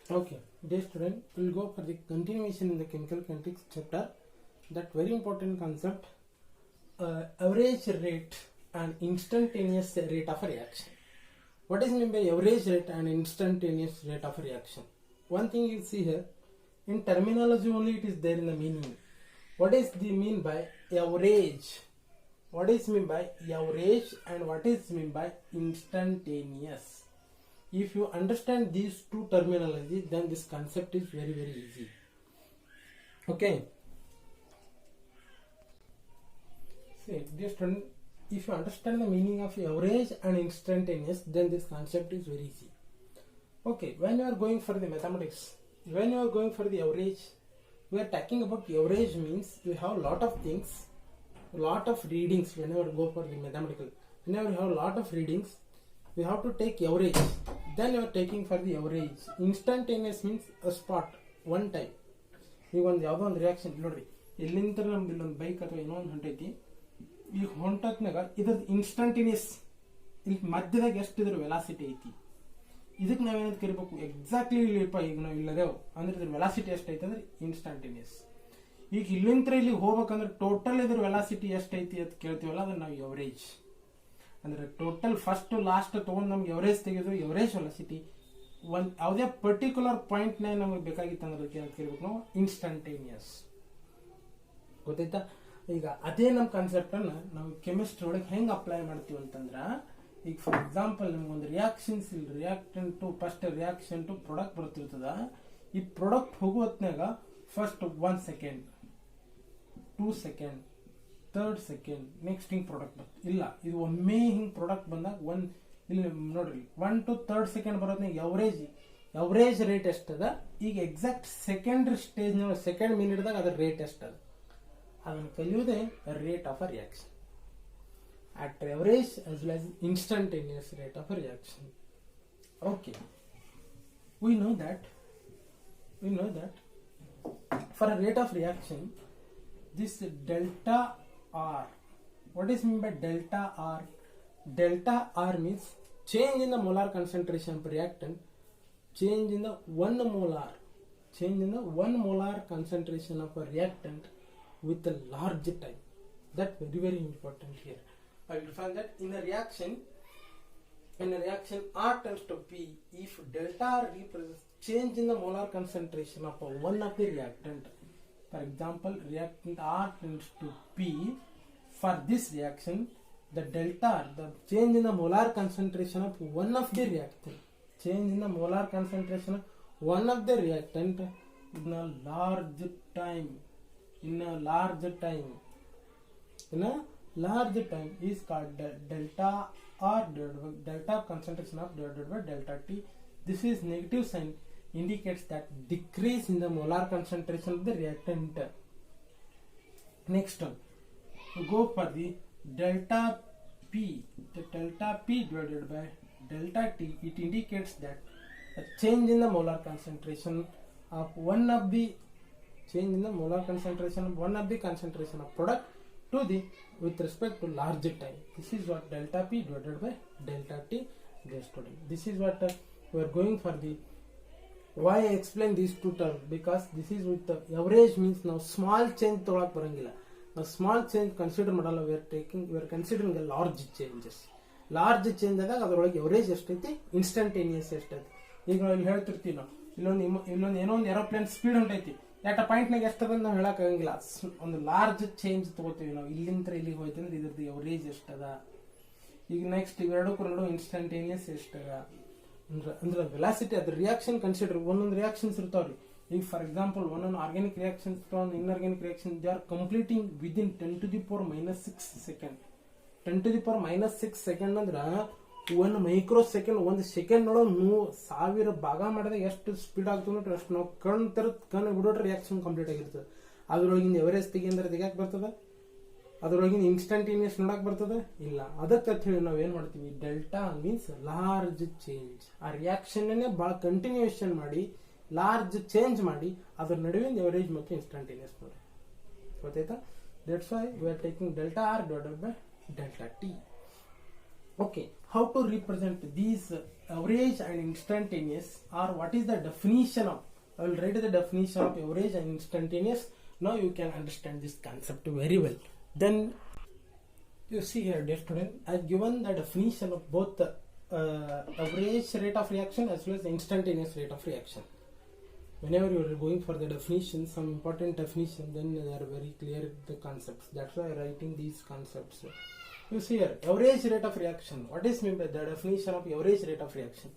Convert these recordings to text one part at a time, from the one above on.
Okay, dear student, we'll go for the continuation in the chemical kinetics chapter. That very important concept, average rate and instantaneous rate of a reaction. What is meant by average rate and instantaneous rate of a reaction? One thing you see here, in terminology only it is there in the meaning. What is the mean by average? What is mean by average and what is mean by instantaneous? If you understand these two terminology, then this concept is very easy. Okay. See, dear student, if you understand the meaning of average and instantaneous, then this concept is very easy. Okay, when you are going for the mathematics, when you are going for the average, we are talking about average means you have lot of things, lot of readings. Whenever you go for the mathematical, whenever you have a lot of readings, we have to take average. Then you are taking for the average. Instantaneous means a spot, one time. ಈಗ ಒಂದು ಯಾವುದೋ ಒಂದು reaction ನೋಡ್ರಿ, ಎಲ್ಲಿಂದ ನಮ್ದು ಇಲ್ಲೊಂದು bike ಅಥವಾ ಏನೋ ಒಂದು ಹೊಂಟೈತಿ, ಈಗ ಹೊಂಟತ್ನಾಗ ಇದ್ರದ್ದು ಇನ್ಸ್ಟಂಟೇನಿಯಸ್ ಇಲ್ಲಿ ಮಧ್ಯದಾಗ ಎಷ್ಟು ಇದ್ರ ವೆಲಾಸಿಟಿ ಐತಿ, ಇದಕ್ಕೆ ನಾವೇನಂತ ಕರಿಬೇಕು, ಎಕ್ಸಾಕ್ಟ್ಲಿ ಇಲ್ಲಿಪ್ಪ ಈಗ ನಾವು ಇಲ್ಲದೇವು ಅಂದ್ರೆ ಇದ್ರ ವೆಲಾಸಿಟಿ ಎಷ್ಟೈತಿ ಅಂದ್ರೆ ಇನ್ಸ್ಟಂಟೇನಿಯಸ್. ಈಗ ಇಲ್ಲಿಂದ ಇಲ್ಲಿ ಹೋಗ್ಬೇಕಂದ್ರೆ ಟೋಟಲ್ ಇದ್ರ ವೆಲಾಸಿಟಿ ಎಷ್ಟೈತಿ ಅಂತ ಕೇಳ್ತೀವಲ್ಲ, ಅದನ್ನ ನಾವು ಎವರೇಜ್ ಅಂದ್ರೆ ಟೋಟಲ್ ಫಸ್ಟ್ ಲಾಸ್ಟ್ ತಗೊಂಡು ನಮ್ಗೆ ಎವರೇಜ್ ತೆಗೆದು ಎವರೇಜ್ ವೆಲಾಸಿಟಿ ಒಂದು ಯಾವುದೇ ಪರ್ಟಿಕ್ಯುಲರ್ ಪಾಯಿಂಟ್ ನ ನಮಗೆ ಬೇಕಾಗಿತ್ತು ಅಂದ್ರೆ ಕೇಳ್ಬೇಕು ನಾವು ಇನ್ಸ್ಟಂಟೇನಿಯಸ್. ಗೊತ್ತಾಯ್ತಾ? ಈಗ ಅದೇ ನಮ್ಮ ಕಾನ್ಸೆಪ್ಟ್ ಅನ್ನ ನಾವು ಕೆಮಿಸ್ಟ್ರಿ ಒಳಗೆ ಹೆಂಗ್ ಅಪ್ಲೈ ಮಾಡ್ತೀವಿ ಅಂತಂದ್ರ, ಈಗ ಫಾರ್ ಎಕ್ಸಾಂಪಲ್ ನಿಮ್ಗೊಂದು ರಿಯಾಕ್ಷನ್ಸ್ ಇಲ್ಲಿ reactant to first reaction to product ಬರ್ತಿರ್ತದ. ಈ ಪ್ರಾಡಕ್ಟ್ ಹೋಗೋ ಹೊತ್ನಾಗ first 1 second, 2 second, 3rd second, next ಹಿಂಗ್ ಪ್ರಾಡಕ್ಟ್ ಬರ್ತದೆ. ಇಲ್ಲ, ಇದು ಒಮ್ಮೆ ಹಿಂಗ್ ಪ್ರಾಡಕ್ಟ್ ಬಂದಾಗ ಇಲ್ಲಿ ನೋಡ್ರಿ 1 to 3rd ಸೆಕೆಂಡ್ ಬರೋದ್ನಾಗ ಎವರೇಜ್ ರೇಟ್ ಎಷ್ಟದ, ಈಗ ಎಕ್ಸಾಕ್ಟ್ ಸೆಕೆಂಡ್ ಸ್ಟೇಜ್ ಸೆಕೆಂಡ್ ಮಿನಿಟ್ದಾಗ ಅದ್ರ ರೇಟ್ ಎಷ್ಟದ ಅದನ್ನು ಕಲಿಯೋದೇ rate of a reaction. at average as well as instantaneous rate of a reaction. Okay, we know that for a rate of reaction, this delta R, what is meant by delta R? Delta R means change in the molar concentration of reactant, change in the 1 molar concentration of a reactant with a large time. That very important here. I will find that in a reaction R tends to P, if delta R represents change in the molar concentration of one of the reactant. For example, reactant R tends to P. For this reaction, the delta R, the change in the molar concentration of one of the reactant, change in the molar concentration of one of the reactant in a large time, is called delta R divided by delta concentration of divided by delta T. This is negative sign, indicates that decrease in the molar concentration of the reactant. Next one, we go for the delta P. The delta P divided by delta T, it indicates that a change in the molar concentration of one of the concentration of product to the with respect to larger time. This is what delta P divided by delta T. Dear student, this is what we are going for the. Why I explain these two terms? Because this is with the average means now small change Tughlaq ಬರಂಗಿಲ್ಲ. Now small change consider ಮಾಡಲ್ಲ. We are considering the large changes. Large change ಆದಾಗ ಅದರೊಳಗೆ average ಎಷ್ಟೈತಿ, instantaneous ಎಷ್ಟೈತಿ. ಈಗ ನಾವು ಇಲ್ಲಿ ಹೇಳ್ತಿರ್ತೀವಿ, ನಾವು ಇಲ್ಲೊಂದು ಏನೋ ಒಂದು ಏರೋಪ್ಲೇನ್ ಸ್ಪೀಡ್ ಹೊಂಟೈತಿ, ಎಟ್ ಪಾಯಿಂಟ್ನಾಗ ಎಷ್ಟದ ನಾವು ಹೇಳಕ್ ಆಗಂಗಿಲ್ಲ. ಒಂದು ಲಾರ್ಜ್ ಚೇಂಜ್ ತಗೋತೀವಿ ನಾವು, ಇಲ್ಲಿಂದ ಇಲ್ಲಿಗೆ ಹೋಯ್ತು ಅಂದ್ರೆ ಇದ್ರದ್ದು ಎವರೇಜ್ ಎಷ್ಟದ. ಈಗ ನೆಕ್ಸ್ಟ್ ಇವೆರಡಕ್ಕೂ ಇನ್ಸ್ಟಂಟೇನಿಯಸ್ ಎಷ್ಟದ ಅಂದ್ರೆ ವೆಲಾಸಿಟಿ, ಅದ್ರ ರಿಯಾಕ್ಷನ್ ಕನ್ಸಿಡರ್. ಒಂದೊಂದು ರಿಯಾಕ್ಷನ್ಸ್ ಇರ್ತಾವ್ರಿ. ಈಗ ಫಾರ್ ಎಕ್ಸಾಂಪಲ್ ಒಂದೊಂದು organic reactions, inorganic reaction, they are completing within 10 to the power -6 second. 10 to the power -6 second ಅಂದ್ರ 1 ಮೈಕ್ರೋ ಸೆಕೆಂಡ್, 1 ಸೆಕೆಂಡ್ ನೋಡೋ 1000 ಭಾಗ ಮಾಡಿದಾಗ ಎಷ್ಟು ಸ್ಪೀಡ್ ಆಗ್ತದೆ ಅಷ್ಟು ನಾವು ಕಣ್ಣು ಬಿಡೋಟ್ರೆ ರಿಯಾಕ್ಷನ್ ಕಂಪ್ಲೀಟ್ ಆಗಿರ್ತದೆ. ಅದ್ರೊಳಗಿನ ಎವರೇಜ್ ತೆಗಿಯಂದ್ರೆ ತೆಗಿಯಕ್ ಬರ್ತದ, ಅದ್ರೊಳಗಿನ ಇನ್ಸ್ಟಂಟೇನಿಯಸ್ ನೋಡಕ್ ಬರ್ತದ ಇಲ್ಲ. ಅದಕ್ಕೆ ಹೇಳಿ ನಾವು ಏನ್ ಮಾಡ್ತೀವಿ, ಡೆಲ್ಟಾ ಮೀನ್ಸ್ ಲಾರ್ಜ್ ಚೇಂಜ್. ಆ ರಿಯಾಕ್ಷನ್ ಬಹಳ ಕಂಟಿನ್ಯೂಯೇಷನ್ ಮಾಡಿ ಲಾರ್ಜ್ ಚೇಂಜ್ ಮಾಡಿ ಅದ್ರ ನಡುವಿನ ಎವರೇಜ್ ಮತ್ತು ಇನ್ಸ್ಟಂಟೇನಿಯಸ್ ನೋಡಿ. ಗೊತ್ತಾಯ್ತಾ? That's why we are taking delta R divided by delta T. Okay, how to represent these average and instantaneous, or what is the definition of, I will write the definition of average and instantaneous. Now you can understand this concept very well. Then you see here, dear student, I have given the definition of both the average rate of reaction as well as instantaneous rate of reaction. Whenever you are going for the definition, some important definition, then they are very clear the concepts. That's why I am writing these concepts. You see here, average rate of reaction. What is meant by the definition of average rate of reaction?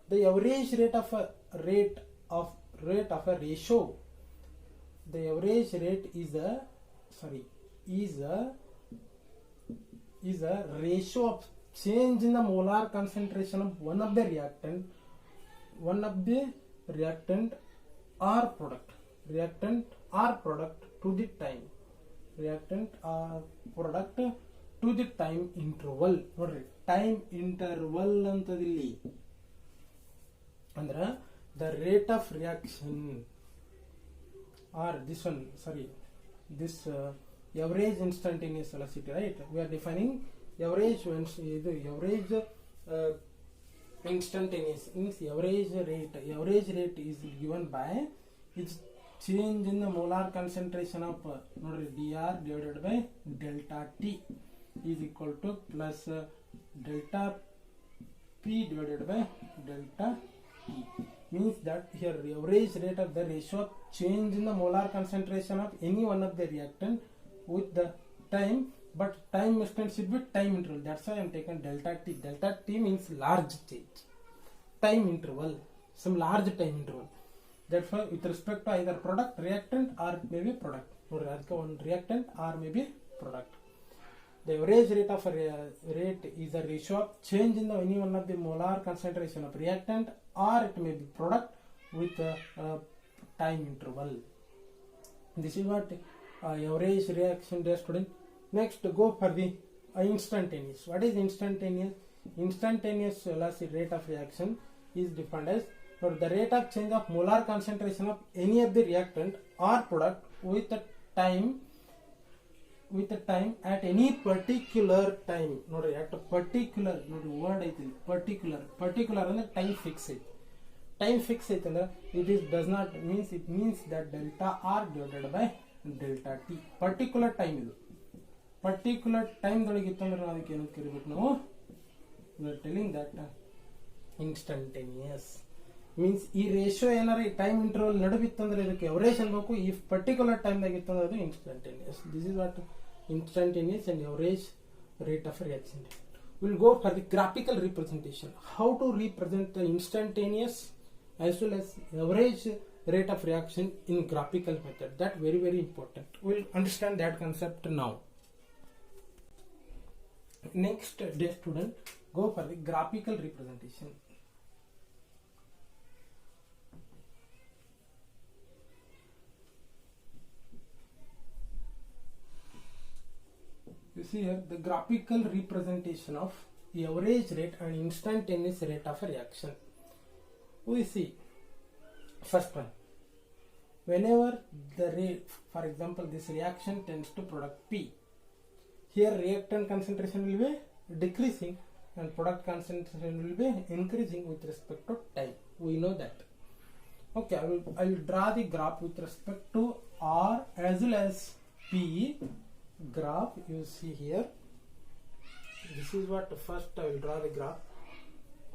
The average rate of a ratio. The average rate is a ratio of change in the molar concentration of one of the reactant or product to the time. Reactant or product to the time interval. Nodri, time interval antadilli andra the rate of reaction, or this average instantaneous velocity, right? We are defining average instantaneous means average rate is given by its change in the molar concentration of dr divided by delta T is equal to plus delta P divided by delta T. Means that here average rate of the ratio of change in the molar concentration of any one of the reactant with the time, but time instant should be time interval. That's why I am taken delta T. Delta T means large change, time interval, some large time interval. Therefore, with respect to either product, reactant, or maybe product, or one reactant or maybe product. The average rate of rate is a ratio of change in the any one of the molar concentration of reactant, or it may be product with a time interval. This is what average reaction, dear student. Next, go for the instantaneous. What is instantaneous? Instantaneous velocity rate of reaction is defined as the rate of change of molar concentration of any of the reactant or product with a time at any particular time. Nodri, at a particular word ಐತಿ particular ಅಂದ್ರೆ time fix ಐತಿ ಅಂದ್ರೆ does not means, it means that delta R divided by delta T. particular time ಇದು particular time ದೊಳಗೆ ಇತ್ತಂದ್ರೆ ನಾವು ಅದಕ್ಕೆ ಏನು ಕರಿಬೇಕು ನಾವು? We are telling that instantaneous means ಈ ರೇಷಿಯೋ ಏನಾರ ಟೈಮ್ ಇಂಟರ್ವಲ್ ನಡುವಿತ್ತಂದ್ರೆ ಇದಕ್ಕೆ ಎವರೇಜ್ ಅನ್ಬೇಕು. ಈ ಪರ್ಟಿಕ್ಯುಲರ್ ಟೈಮ್ ದಾಗ ಇತ್ತಂದ್ರೆ ಅದು instantaneous. This is what instantaneous and average rate of reaction. We will go for the graphical representation. How to represent the instantaneous as well as average rate of reaction in graphical method. That very important. We will understand that concept now. Next, dear student, go for the graphical representation. You see here the graphical representation of the average rate and instantaneous rate of a reaction. We see first one, whenever the rate, for example, this reaction tends to product P, here reactant concentration will be decreasing and product concentration will be increasing with respect to time. We know that. Okay, I will draw the graph with respect to R as well as P graph. You see here, this is what first I will draw the graph.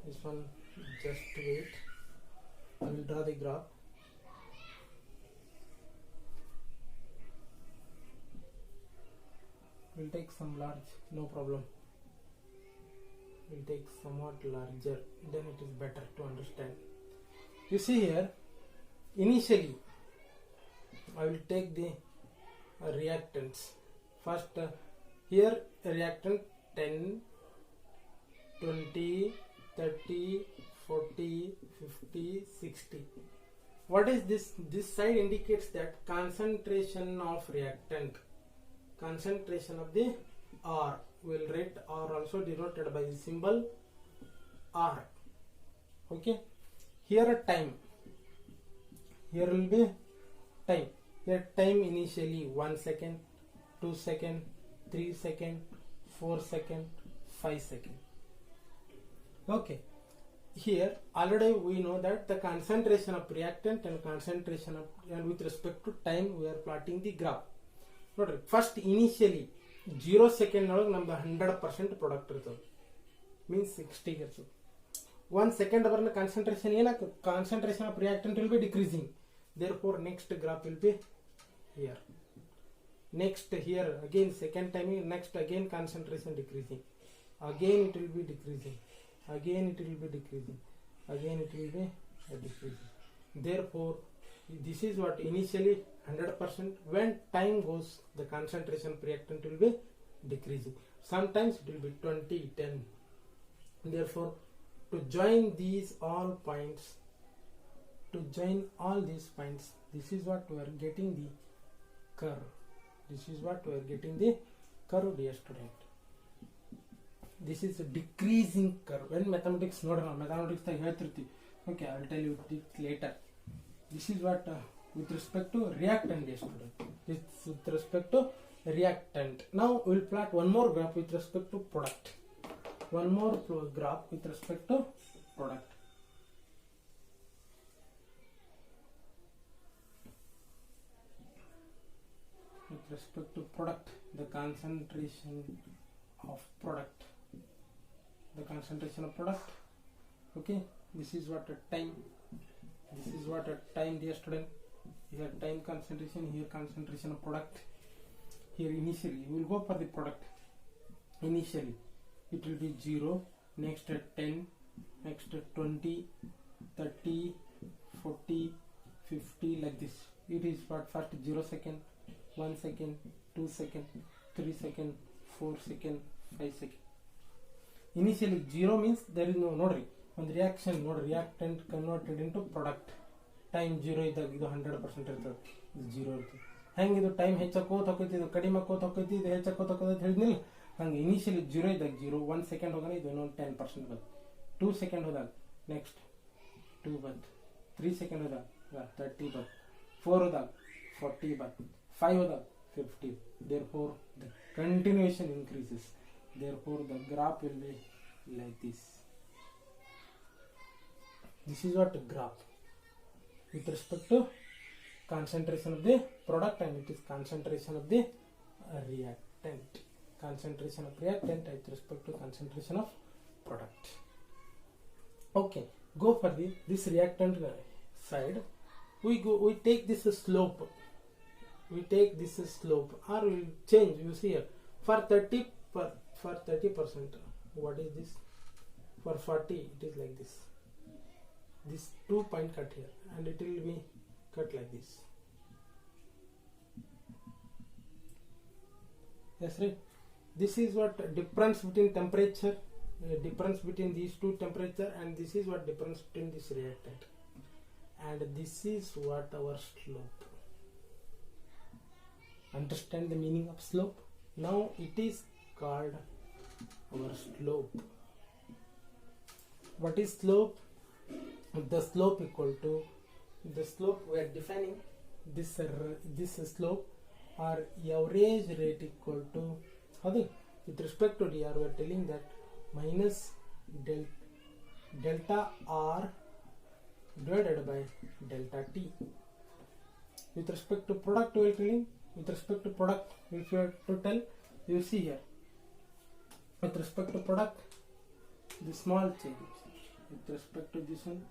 This one, just wait, I will draw the graph. We'll take some large, no problem. We'll take somewhat larger, then it is better to understand. You see here, initially I will take the reactants. First, here reactant 10, 20, 30, 40, 50, 60. What is this? This side indicates that concentration of reactant, concentration of the R. We will write R also denoted by the symbol R. Okay. Here a time. Here will be time. Here time initially 1 second, 2 second, 3 second, 4 second, 5 second. Okay, here already we know that the concentration of reactant and concentration of, and with respect to time we are plotting the graph. Notice first initially 0 second ಒಳಗೆ ನಮ್ದು 100% product ಇರ್ತದೆ, means 60 ಇರ್ತದೆ. 1 second ಅವರ್ನ concentration ಏನಾಗ್ತದೆ, concentration of reactant will be decreasing, therefore next graph will be here. Next here again second time, next again concentration decreasing, again it will be decreasing, again it will be decreasing, again it will be decreasing. Therefore this is what initially 100%, when time goes the concentration of reactant will be decreasing, sometimes it will be 20 10. Therefore to join these all points, to join all these points, this is what we are getting the curve, this is what we are getting the curve, dear student. This is a decreasing curve. When mathematics ನೋಡೋಣ, mathematics ದಾಗ ಹೇಳ್ತಿರ್ತೀವಿ, okay I will tell you it later. This is what with respect to reactant, dear student, it's with respect to reactant. Now we will plot one more graph with respect to product, one more graph with respect to product. With respect to product, the concentration of product, the concentration of product. Okay, this is what a time, this is what a time, dear student. Here time concentration, here concentration of product. Here initially you will go for the product, initially it will be 0, next at 10, next at 20, 30, 40, 50, like this. It is what first 0 second, 1 second, 2 second, 3 second, 4 second, 5 second. Initially 0 means there is no nodri, on the reaction node reactant converted into product. Time 0 ಇದ್ದಾಗ ಇದು 100% ಇರ್ತದೆ, ಇದು 0 ಇರ್ತದೆ. ಹೆಂಗೆ ಇದು time ಹೆಚ್ಚಕೋತ ಹೋಗ್ತೈತಿ, ಇದು ಕಡಿಮೆ ಆಕೋತ ಹೋಗ್ತೈತಿ, ಇದು ಹೆಚ್ಚಕೋತ ಹೋಗ್ತೈತಿ ಅಂತ ಹೇಳಿದ್ನಿಲ್ಲ, ಹಂಗೆ ಇನಿಷಿಯಲಿ 0 ಇದ್ದಾಗ 0, 1 ಸೆಕೆಂಡ್ ಹೋದಾಗ ಇದು ಇನ್ನೊಂದು 10% ಬಂತು, 2 ಸೆಕೆಂಡ್ ಹೋದಾಗ ನೆಕ್ಸ್ಟ್ 2 ಬಂತು, 3 ಸೆಕೆಂಡ್ ಹೋದಾಗ 30 ಬಂತು, 4 ಹೋದಾಗ 40 ಬಂತು, 5 ಹೋದಾಗ 50. Therefore the continuation increases, therefore the graph will be like this. This is what graph with respect to concentration of the product, and it is concentration of the reactant, concentration of reactant with respect to concentration of product. Okay, go for this reactant side, we take this slope, we take this slope, or we will change. You see here for 30%, what is this, for 40 it is like this, this 2 point cut here, and it will be cut like this. Yes, right. This is what difference between temperature, difference between these two temperature, and this is what difference between this reactant, and this is what our slope. Understand the meaning of slope? Now it is called our slope. What is slope? The slope equal to the slope we are defining this slope or average rate equal to with respect to dr we are telling that minus delta r divided by delta t. With respect to product we are telling, with respect to product if you are to tell, you see here with respect to product the small change with respect to this one.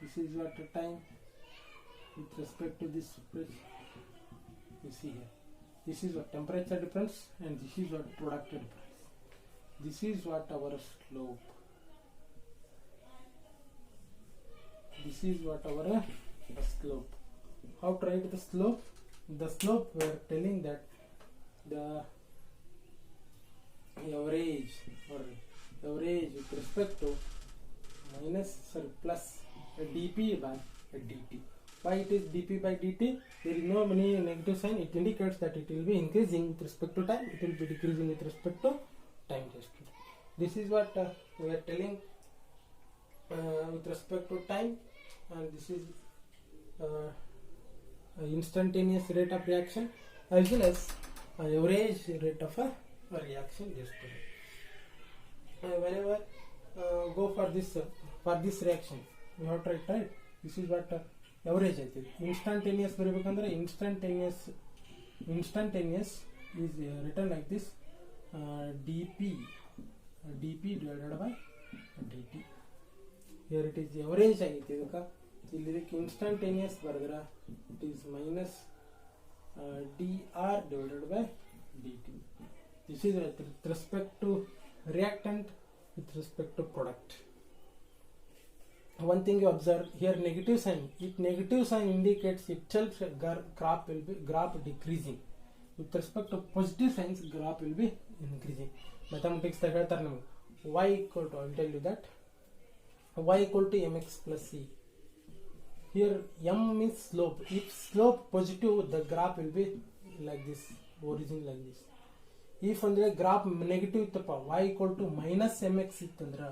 This is what the time with respect to this pressure. You see here, this is what temperature difference, and this is what product difference. This is what our slope. This is what our slope. How to write the slope? The slope we are telling that the average or average with respect to plus dp by dt. Why it is dp by dt? There is no any negative sign. It indicates that it will be increasing with respect to time, it will be decreasing with respect to time. This is what we are telling with respect to time, and this is instantaneous rate of reaction as well as average rate of a reaction. Whenever go for this reaction. We have tried, right? This is what average ಐತಿ. Instantaneous ಬರಬೇಕಂದ್ರೆ instantaneous is written like this, dp divided by dt. Here it is average ಆಗೈತಿ. ಇದಕ್ಕೆ instantaneous ಬರೆದ್ರೆ it is minus dr divided by dt. This is with respect to reactant, with respect to product. One thing you observe here, negative sign. If negative sign indicates itself graph decreasing. With respect to positive signs, graph will be increasing. Mathematics ಹೇಳ್ತಾರೆ ನಮಗೆ y equal to, I will tell you that y equal to mx plus c. Here m means slope. If slope positive, the graph will be like this, origin like this. If ಅಂದ್ರೆ graph negative ಇತ್ತಪ್ಪ, y equal to minus mx ಇತ್ತಂದ್ರೆ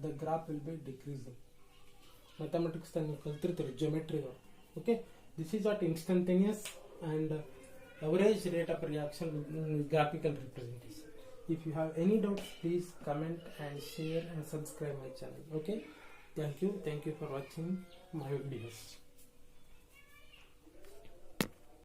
the graph will be decreasing. Mathematics ನೀವು ಕಲ್ತಿರ್ತೀರಿ, geometry. Okay, this is what instantaneous and average rate of reaction graphical representation. If you have any doubts, please comment and share and subscribe my channel. Okay, thank you for watching my videos.